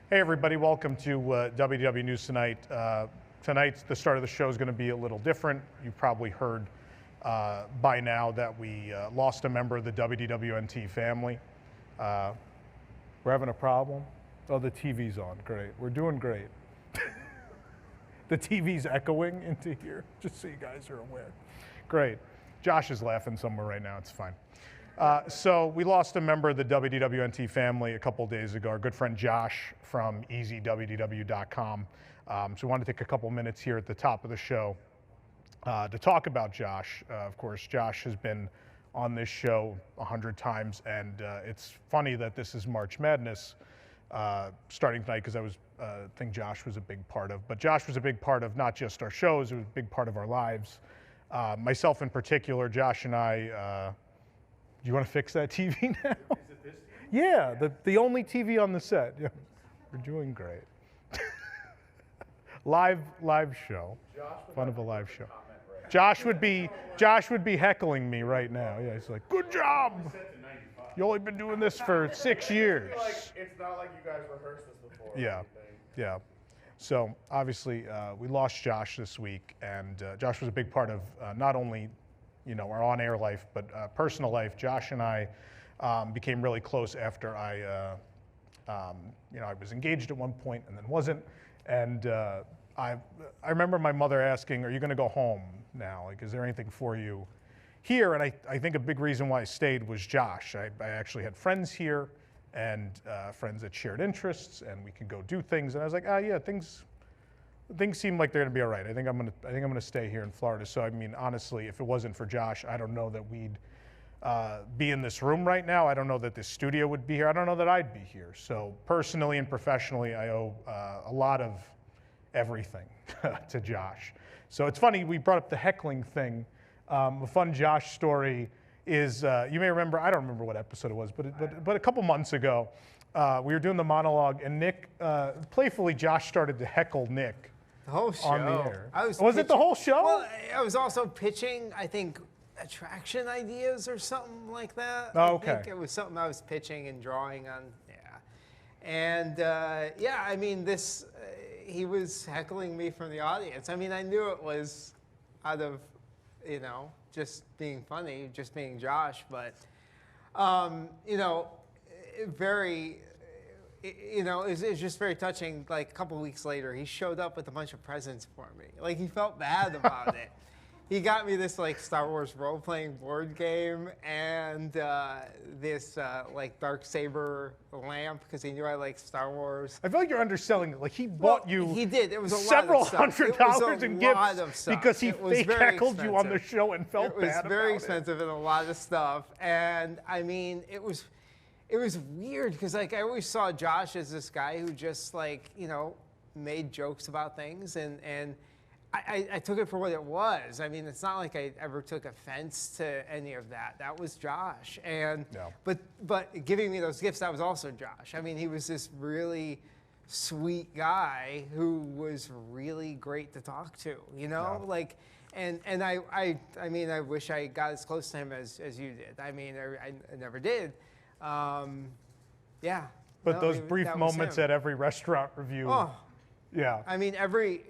Hey everybody, welcome to WDW News Tonight. Tonight, the start of the show is going to be a little different. You've probably heard by now that we lost a member of the WDWNT family. We're having a problem. Oh, the TV's on, great. We're doing great. The TV's echoing into here, just so you guys are aware. Great. Josh is laughing somewhere right now, it's fine. So we lost a member of the WDWNT family a couple days ago, our good friend Josh from EasyWDW.com. So we wanted to take a couple minutes here at the top of the show to talk about Josh. Of course, Josh has been on this show 100 times, and it's funny that this is March Madness starting tonight, because I think Josh was a big part of. But Josh was a big part of not just our shows, it was a big part of our lives. Myself in particular, Josh and I, do you want to fix that TV now? Is it this TV? Yeah, the only TV on the set. Yeah. We're doing great. live show. Fun of a live show. Right, Josh would be heckling me right now. Yeah, he's like, "Good job. You only been doing this for 6 years." It's not like you guys rehearsed this before. Yeah, yeah. So obviously we lost Josh this week, and Josh was a big part of not only our on-air life, but personal life. Josh and I became really close after I was engaged at one point and then wasn't. And I remember my mother asking, "Are you going to go home now? Like, is there anything for you here?" And I think a big reason why I stayed was Josh. I actually had friends here and friends that shared interests, and we could go do things. And I was like, yeah, things seem like they're gonna be all right. I think I'm gonna stay here in Florida. So I mean, honestly, if it wasn't for Josh, I don't know that we'd be in this room right now. I don't know that this studio would be here. I don't know that I'd be here. So personally and professionally, I owe a lot of everything to Josh. So it's funny, we brought up the heckling thing. A fun Josh story is, you may remember, I don't remember what episode it was, but a couple months ago, we were doing the monologue, and Nick, playfully, Josh started to heckle Nick. The whole show. On the air. Was it the whole show? Well, I was also pitching, I think, attraction ideas or something like that. Oh, okay. I think it was something I was pitching and drawing on. Yeah. And yeah, I mean, he was heckling me from the audience. I mean, I knew it was out of, just being funny, just being Josh, but, it's just very touching. Like a couple weeks later, he showed up with a bunch of presents for me. Like, he felt bad about it. He got me this Star Wars role-playing board game and this Darksaber lamp, because he knew I liked Star Wars. I feel like you're underselling it. Like, he bought you. He did. It was several $100s in gifts because he fake heckled you on the show and felt bad about it. It was very expensive and a lot of stuff. And I mean, it was weird because I always saw Josh as this guy who just made jokes about things, and I took it for what it was. I mean, it's not like I ever took offense to any of that. That was Josh, and no. But giving me those gifts, that was also Josh. I mean, he was this really sweet guy who was really great to talk to. No. And I mean, I wish I got as close to him as you did. I mean, I never did. Yeah. But those brief moments at every restaurant review. Oh. Yeah. I mean, every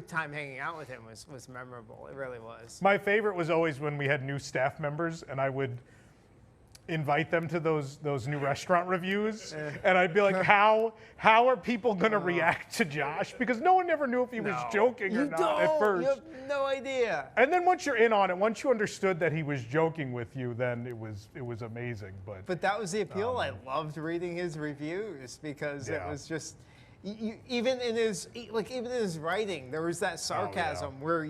time hanging out with him was memorable. It really was. My favorite was always when we had new staff members, and I would invite them to those new restaurant reviews, and I'd be like, how are people going to react to Josh? Because no one ever knew if he was joking or not at first. You have no idea. And then once you're in on it, once you understood that he was joking with you, then it was amazing. But that was the appeal. I loved reading his reviews because it was just. Even in his writing, there was that sarcasm where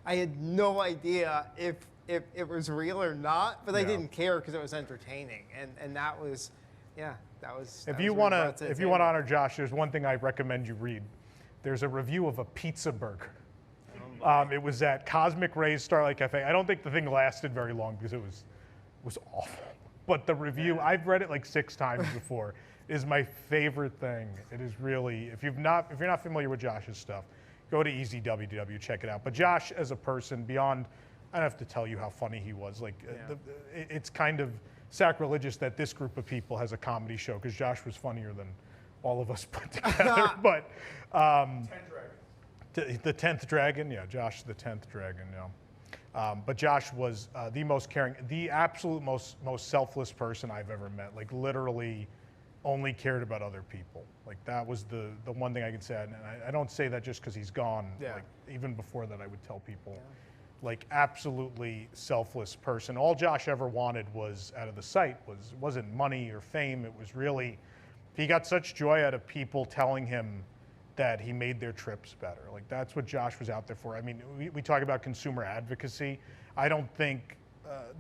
I had no idea if it was real or not, but I didn't care because it was entertaining, and that was, that was. If you want to honor Josh, there's one thing I recommend you read. There's a review of a pizza burger. It was at Cosmic Ray's Starlight Cafe. I don't think the thing lasted very long because it was awful. But the review, I've read it like 6 times before. Is my favorite thing. It is really, if you're not familiar with Josh's stuff, go to EasyWDW, check it out. But Josh as a person, beyond, I don't have to tell you how funny he was. It's kind of sacrilegious that this group of people has a comedy show, because Josh was funnier than all of us put together. But 10 dragons. the 10th dragon, yeah, Josh the 10th dragon, yeah. But Josh was the most caring, the absolute most selfless person I've ever met. Like literally only cared about other people. Like that was the one thing I could say. And I don't say that just because he's gone. Yeah. Like even before that I would tell people, like absolutely selfless person. All Josh ever wanted was out of the site wasn't money or fame. It was really, he got such joy out of people telling him that he made their trips better. Like that's what Josh was out there for. I mean, we talk about consumer advocacy. I don't think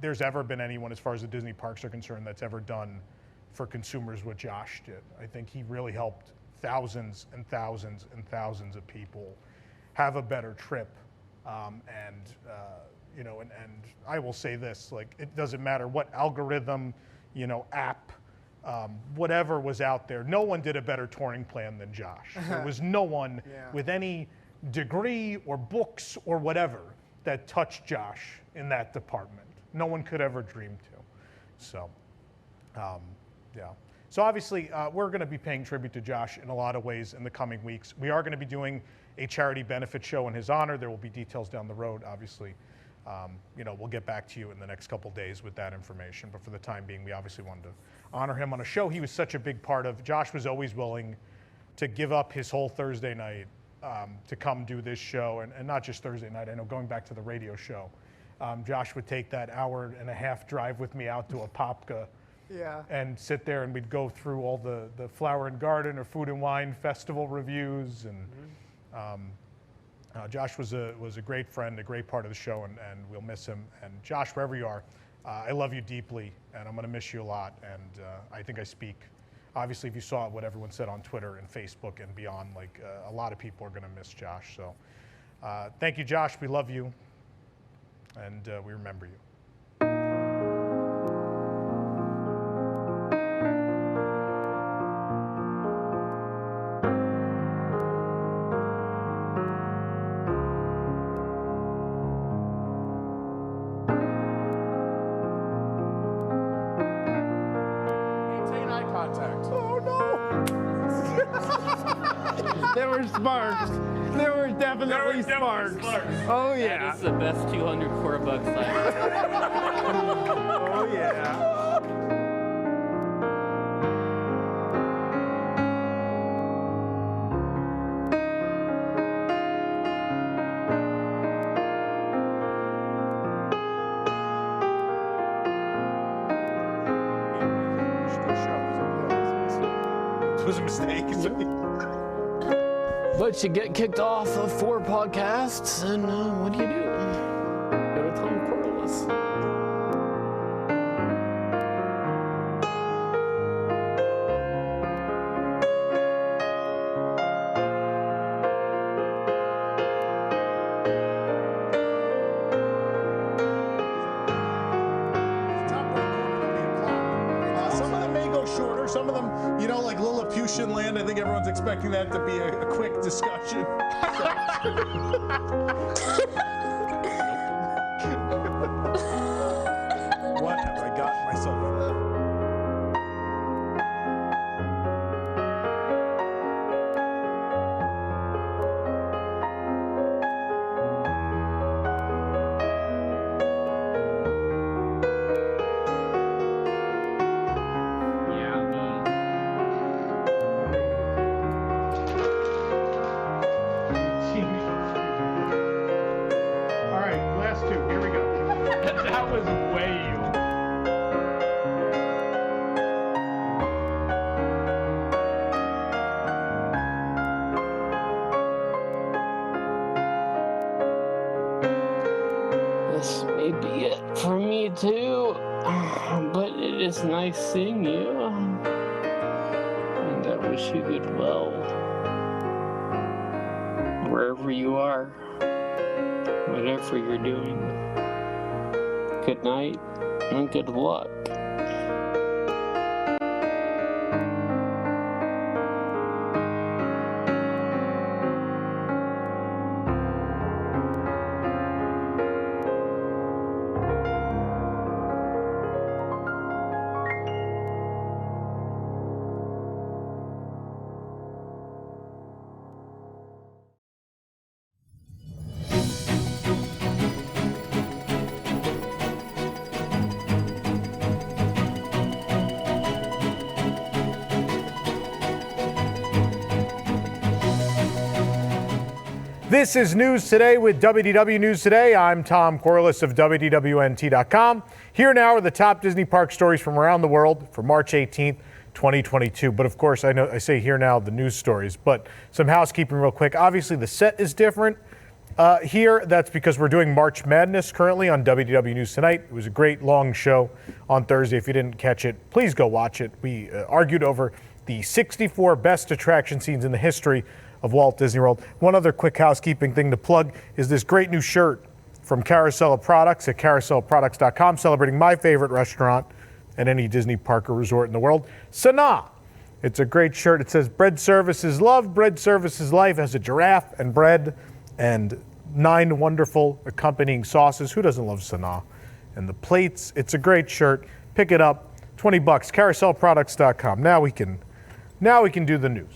there's ever been anyone, as far as the Disney parks are concerned, that's ever done for consumers what Josh did. I think he really helped thousands and thousands and thousands of people have a better trip. You know, and I will say this, like it doesn't matter what algorithm, you know, app, whatever was out there, no one did a better touring plan than Josh. There was no one with any degree or books or whatever that touched Josh in that department. No one could ever dream to. So, yeah. So obviously, we're going to be paying tribute to Josh in a lot of ways in the coming weeks. We are going to be doing a charity benefit show in his honor. There will be details down the road, obviously. You know, we'll get back to you in the next couple days with that information. But for the time being, we obviously wanted to honor him on a show he was such a big part of. Josh was always willing to give up his whole Thursday night to come do this show. And not just Thursday night. I know going back to the radio show, Josh would take that hour-and-a-half drive with me out to Apopka. Yeah. And sit there and we'd go through all the Flower and Garden or Food and Wine Festival reviews. And Josh was a great friend, a great part of the show, and we'll miss him. And Josh, wherever you are, I love you deeply, and I'm going to miss you a lot. And I think I speak, obviously, if you saw what everyone said on Twitter and Facebook and beyond, like a lot of people are going to miss Josh. So thank you, Josh. We love you, and we remember you. There were sparks. There were definitely sparks. Oh yeah. That is the best 200 $4 side. Oh yeah. It was a mistake. But you get kicked off of 4 podcasts, and what do? Go to Tom Corless. Some of them may go shorter. Some of them, you know, like Lilliputian Land, I think everyone's expecting that to be a quick discussion. What have I gotten myself into? All right, last two. Here we go. That was way you. This may be it for me too, but it is nice seeing you, and I wish you good well, wherever you are, whatever you're doing. Good night and good luck. This is News Today with WDW News Today. I'm Tom Corless of WDWNT.com. Here now are the top Disney park stories from around the world for March 18th, 2022. But of course, I know I say here now the news stories, but some housekeeping real quick. Obviously, the set is different here. That's because we're doing March Madness currently on WDW News Tonight. It was a great long show on Thursday. If you didn't catch it, please go watch it. We argued over the 64 best attraction scenes in the history of Walt Disney World. One other quick housekeeping thing to plug is this great new shirt from Carousel of Products at carouselofproducts.com, celebrating my favorite restaurant at any Disney park or resort in the world, Sanaa. It's a great shirt. It says, bread service is love, bread service is life. It has a giraffe and bread and 9 wonderful accompanying sauces. Who doesn't love Sanaa? And the plates. It's a great shirt. Pick it up. $20. Carouselproducts.com. Now we can do the news.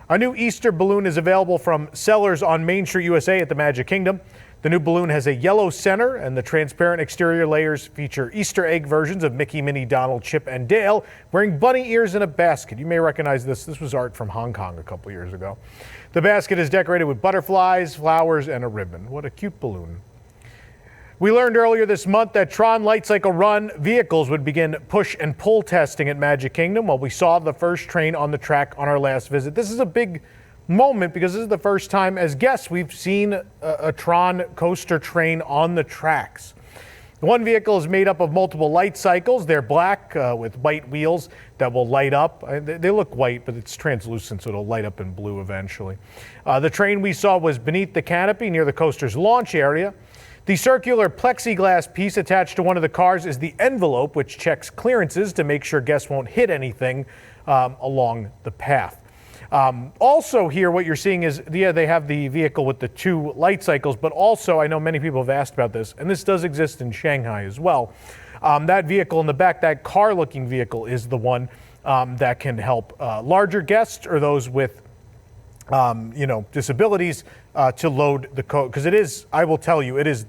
A new Easter balloon is available from sellers on Main Street, USA at the Magic Kingdom. The new balloon has a yellow center, and the transparent exterior layers feature Easter egg versions of Mickey, Minnie, Donald, Chip, and Dale wearing bunny ears in a basket. You may recognize this. This was art from Hong Kong a couple years ago. The basket is decorated with butterflies, flowers, and a ribbon. What a cute balloon. We learned earlier this month that TRON Lightcycle Run vehicles would begin push and pull testing at Magic Kingdom. Well, we saw the first train on the track on our last visit. This is a big moment because this is the first time as guests we've seen a TRON coaster train on the tracks. One vehicle is made up of multiple light cycles. They're black with white wheels that will light up. They look white, but it's translucent, so it'll light up in blue eventually. The train we saw was beneath the canopy near the coaster's launch area. The circular plexiglass piece attached to one of the cars is the envelope, which checks clearances to make sure guests won't hit anything along the path. Also here, what you're seeing is, they have the vehicle with the 2 light cycles, but also, I know many people have asked about this, and this does exist in Shanghai as well. That vehicle in the back, that car-looking vehicle, is the one that can help larger guests or those with disabilities to load the code, because it is, I will tell you, it is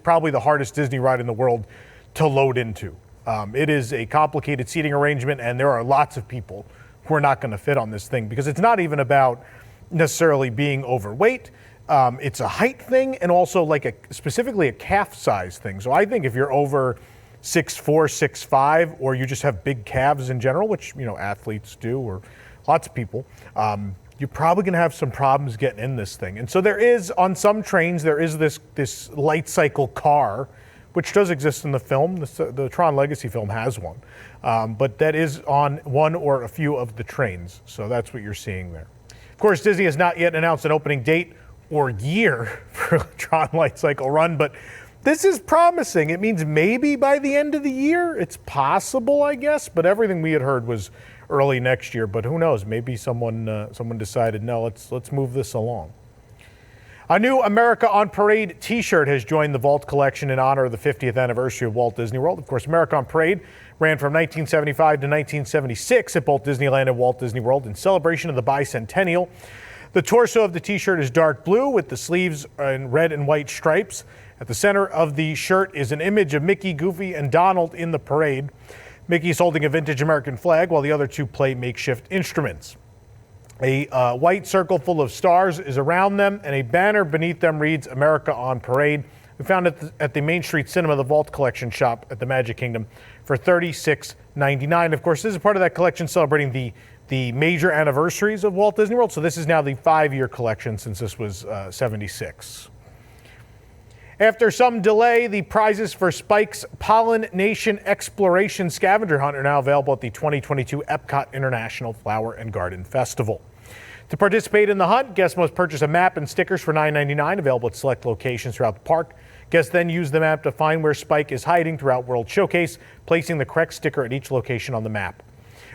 probably the hardest Disney ride in the world to load into. It is a complicated seating arrangement, and there are lots of people who are not going to fit on this thing, because it's not even about necessarily being overweight. It's a height thing, and also specifically a calf size thing. So I think if you're over 6'4", 6'5", or you just have big calves in general, which athletes do, or lots of people, you're probably going to have some problems getting in this thing. And so there is, on some trains, there is this light cycle car, which does exist in the film. The Tron Legacy film has one. But that is on one or a few of the trains. So that's what you're seeing there. Of course, Disney has not yet announced an opening date or year for TRON Lightcycle Run, but this is promising. It means maybe by the end of the year. It's possible, I guess, but everything we had heard was early next year, but who knows? Maybe someone decided, no, let's move this along. A new America on Parade t-shirt has joined the Vault collection in honor of the 50th anniversary of Walt Disney World. Of course, America on Parade ran from 1975 to 1976 at both Disneyland and Walt Disney World in celebration of the bicentennial. The torso of the t-shirt is dark blue with the sleeves in red and white stripes. At the center of the shirt is an image of Mickey, Goofy, and Donald in the parade. Mickey's holding a vintage American flag while the other 2 play makeshift instruments. A white circle full of stars is around them, and a banner beneath them reads America on Parade. We found it at the Main Street Cinema, the Vault Collection shop at the Magic Kingdom, for $36.99. Of course, this is part of that collection celebrating the major anniversaries of Walt Disney World. So this is now the 5-year collection since this was 76. After some delay, the prizes for Spike's Pollen-Nation Exploration Scavenger Hunt are now available at the 2022 Epcot International Flower and Garden Festival. To participate in the hunt, guests must purchase a map and stickers for $9.99, available at select locations throughout the park. Guests then use the map to find where Spike is hiding throughout World Showcase, placing the correct sticker at each location on the map.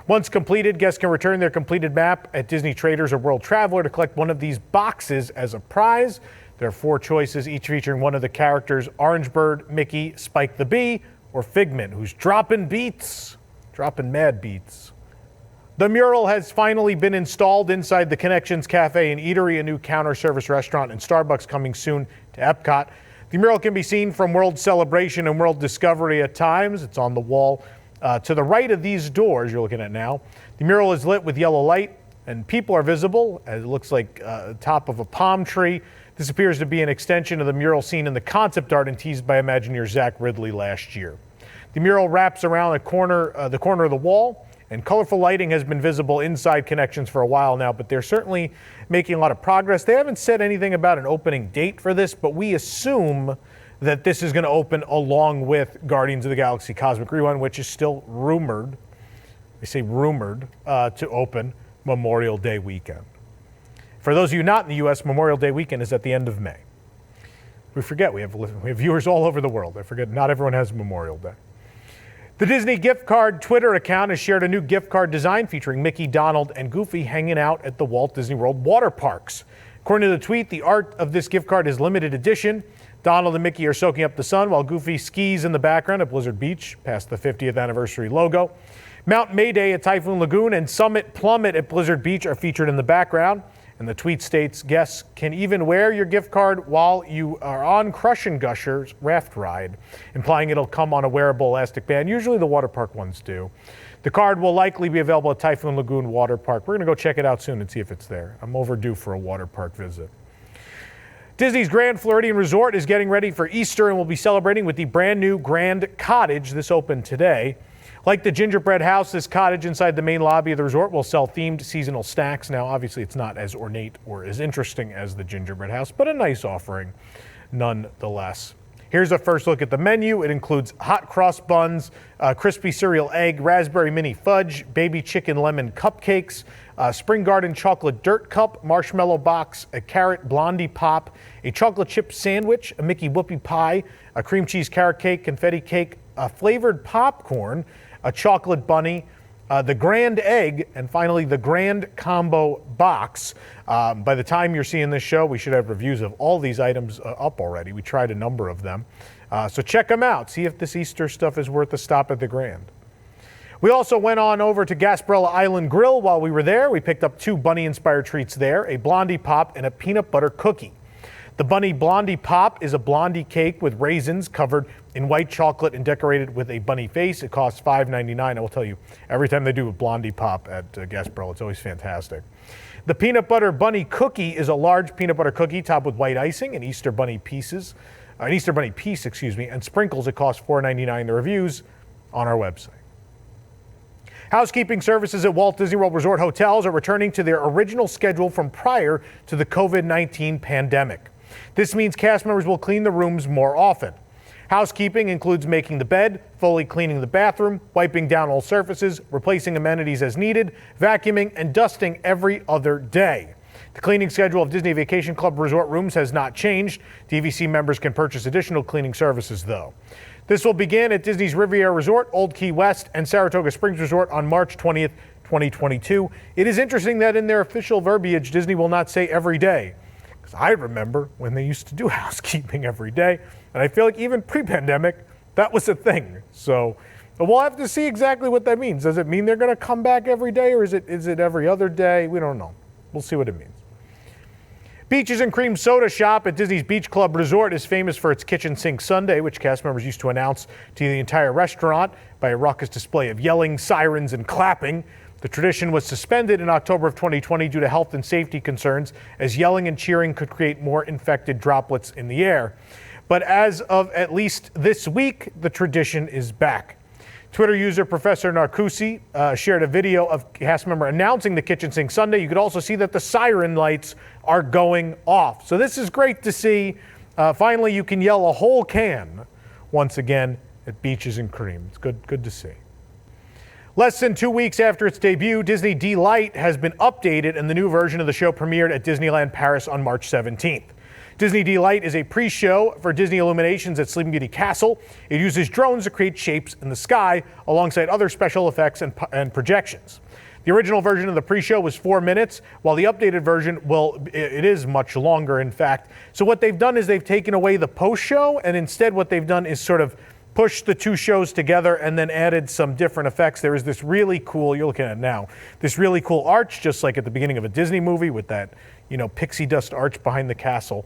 Once completed, guests can return their completed map at Disney Traders or World Traveler to collect one of these boxes as a prize. There are 4 choices, each featuring one of the characters: Orange Bird, Mickey, Spike the Bee, or Figment, who's dropping mad beats. The mural has finally been installed inside the Connections Café and Eatery, a new counter service restaurant and Starbucks coming soon to Epcot. The mural can be seen from World Celebration and World Discovery at times. It's on the wall to the right of these doors you're looking at now. The mural is lit with yellow light and people are visible. It looks like top of a palm tree. This appears to be an extension of the mural seen in the concept art and teased by Imagineer Zach Ridley last year. The mural wraps around the corner of the wall, and colorful lighting has been visible inside connections for a while now, but they're certainly making a lot of progress. They haven't said anything about an opening date for this, but we assume that this is going to open along with Guardians of the Galaxy Cosmic Rewind, which is still rumored, I say rumored, to open Memorial Day weekend. For those of you not in the U.S., Memorial Day weekend is at the end of May. We forget we have viewers all over the world. I forget not everyone has Memorial Day. The Disney gift card Twitter account has shared a new gift card design featuring Mickey, Donald, and Goofy hanging out at the Walt Disney World water parks. According to the tweet, the art of this gift card is limited edition. Donald and Mickey are soaking up the sun while Goofy skis in the background at Blizzard Beach past the 50th anniversary logo. Mount Mayday at Typhoon Lagoon and Summit Plummet at Blizzard Beach are featured in the background. And the tweet states, guests can even wear your gift card while you are on Crush and Gusher's raft ride, implying it'll come on a wearable elastic band. Usually the water park ones do. The card will likely be available at Typhoon Lagoon Water Park. We're going to go check it out soon and see if it's there. I'm overdue for a water park visit. Disney's Grand Floridian Resort is getting ready for Easter and will be celebrating with the brand new Grand Cottage. This opened today. Like the gingerbread house, this cottage inside the main lobby of the resort will sell themed seasonal snacks. Now, obviously, it's not as ornate or as interesting as the gingerbread house, but a nice offering nonetheless. Here's a first look at the menu. It includes hot cross buns, crispy cereal egg, raspberry mini fudge, baby chicken lemon cupcakes, Spring Garden chocolate dirt cup, marshmallow box, a carrot blondie pop, a chocolate chip sandwich, a Mickey whoopie pie, a cream cheese carrot cake, confetti cake, a flavored popcorn, a chocolate bunny, the grand egg, and finally the grand combo box. By the time you're seeing this show, we should have reviews of all these items up already. We tried a number of them. So check them out. See if this Easter stuff is worth a stop at the Grand. We also went on over to Gasparilla Island Grill while we were there. We picked up 2 bunny-inspired treats there, a Blondie Pop and a peanut butter cookie. The Bunny Blondie Pop is a blondie cake with raisins covered in white chocolate and decorated with a bunny face. It costs $5.99. I will tell you, every time they do a Blondie Pop at Gasparilla, it's always fantastic. The Peanut Butter Bunny Cookie is a large peanut butter cookie topped with white icing and Easter Bunny piece, and sprinkles. It costs $4.99. The reviews on our website. Housekeeping services at Walt Disney World Resort hotels are returning to their original schedule from prior to the COVID-19 pandemic. This means cast members will clean the rooms more often. Housekeeping includes making the bed, fully cleaning the bathroom, wiping down all surfaces, replacing amenities as needed, vacuuming, and dusting every other day. The cleaning schedule of Disney Vacation Club resort rooms has not changed. DVC members can purchase additional cleaning services, though. This will begin at Disney's Riviera Resort, Old Key West, and Saratoga Springs Resort on March 20th, 2022. It is interesting that in their official verbiage, Disney will not say every day. Because I remember when they used to do housekeeping every day, and I feel like even pre-pandemic, that was a thing. So we'll have to see exactly what that means. Does it mean they're going to come back every day, or is it every other day? We don't know. We'll see what it means. Beaches and Cream Soda Shop at Disney's Beach Club Resort is famous for its kitchen sink sundae, which cast members used to announce to the entire restaurant by a raucous display of yelling, sirens, and clapping. The tradition was suspended in October of 2020 due to health and safety concerns, as yelling and cheering could create more infected droplets in the air. But as of at least this week, the tradition is back. Twitter user Professor Narcusi shared a video of cast member announcing the kitchen sink sundae. You could also see that the siren lights are going off. So this is great to see. Finally, you can yell a whole can once again at Beaches and Cream. It's good to see. Less than 2 weeks after its debut, Disney Delight has been updated, and the new version of the show premiered at Disneyland Paris on March 17th. Disney Delight is a pre-show for Disney Illuminations at Sleeping Beauty Castle. It uses drones to create shapes in the sky alongside other special effects and projections. The original version of the pre-show was 4 minutes, while the updated version, it is much longer, in fact. So what they've done is they've taken away the post-show, and instead what they've done is sort of push the 2 shows together and then added some different effects. There is this really cool, you're looking at it now, this really cool arch, just like at the beginning of a Disney movie with that, pixie dust arch behind the castle.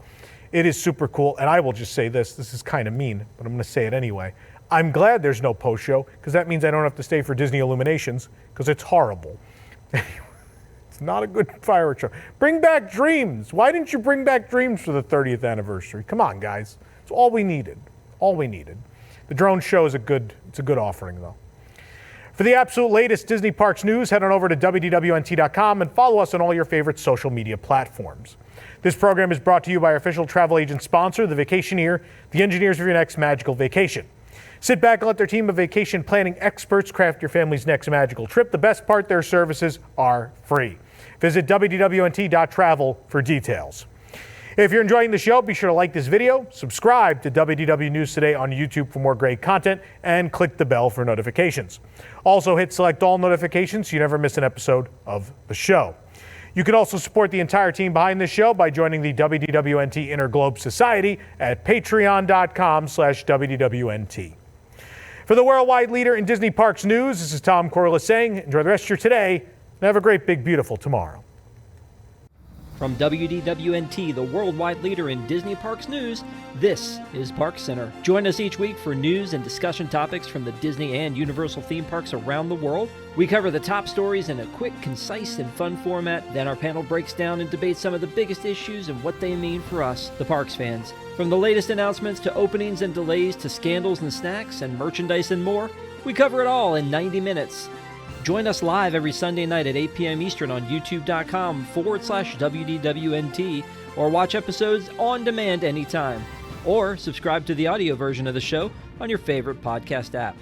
It is super cool, and I will just say this is kind of mean, but I'm going to say it anyway. I'm glad there's no post-show, because that means I don't have to stay for Disney Illuminations, because it's horrible. It's Not a good fireworks show. Bring back Dreams. Why didn't you bring back Dreams for the 30th anniversary? Come on, guys. It's all we needed. All we needed. The drone show is a good offering, though. For the absolute latest Disney Parks news, head on over to WDWNT.com and follow us on all your favorite social media platforms. This program is brought to you by our official travel agent sponsor, The Vacationeer, the engineers of your next magical vacation. Sit back and let their team of vacation planning experts craft your family's next magical trip. The best part, their services are free. Visit WDWNT.travel for details. If you're enjoying the show, be sure to like this video, subscribe to WDW News Today on YouTube for more great content, and click the bell for notifications. Also hit select all notifications so you never miss an episode of the show. You can also support the entire team behind this show by joining the WDWNT Inner Globe Society at patreon.com/WDWNT. For the worldwide leader in Disney Parks news, this is Tom Corless saying, enjoy the rest of your today and have a great, big, beautiful tomorrow. From WDWNT, the worldwide leader in Disney Parks news, this is Park Center. Join us each week for news and discussion topics from the Disney and Universal theme parks around the world. We cover the top stories in a quick, concise, and fun format. Then our panel breaks down and debates some of the biggest issues and what they mean for us, the Parks fans. From the latest announcements to openings and delays to scandals and snacks and merchandise and more, we cover it all in 90 minutes. Join us live every Sunday night at 8 p.m. Eastern on youtube.com/WDWNT, or watch episodes on demand anytime. Or subscribe to the audio version of the show on your favorite podcast app.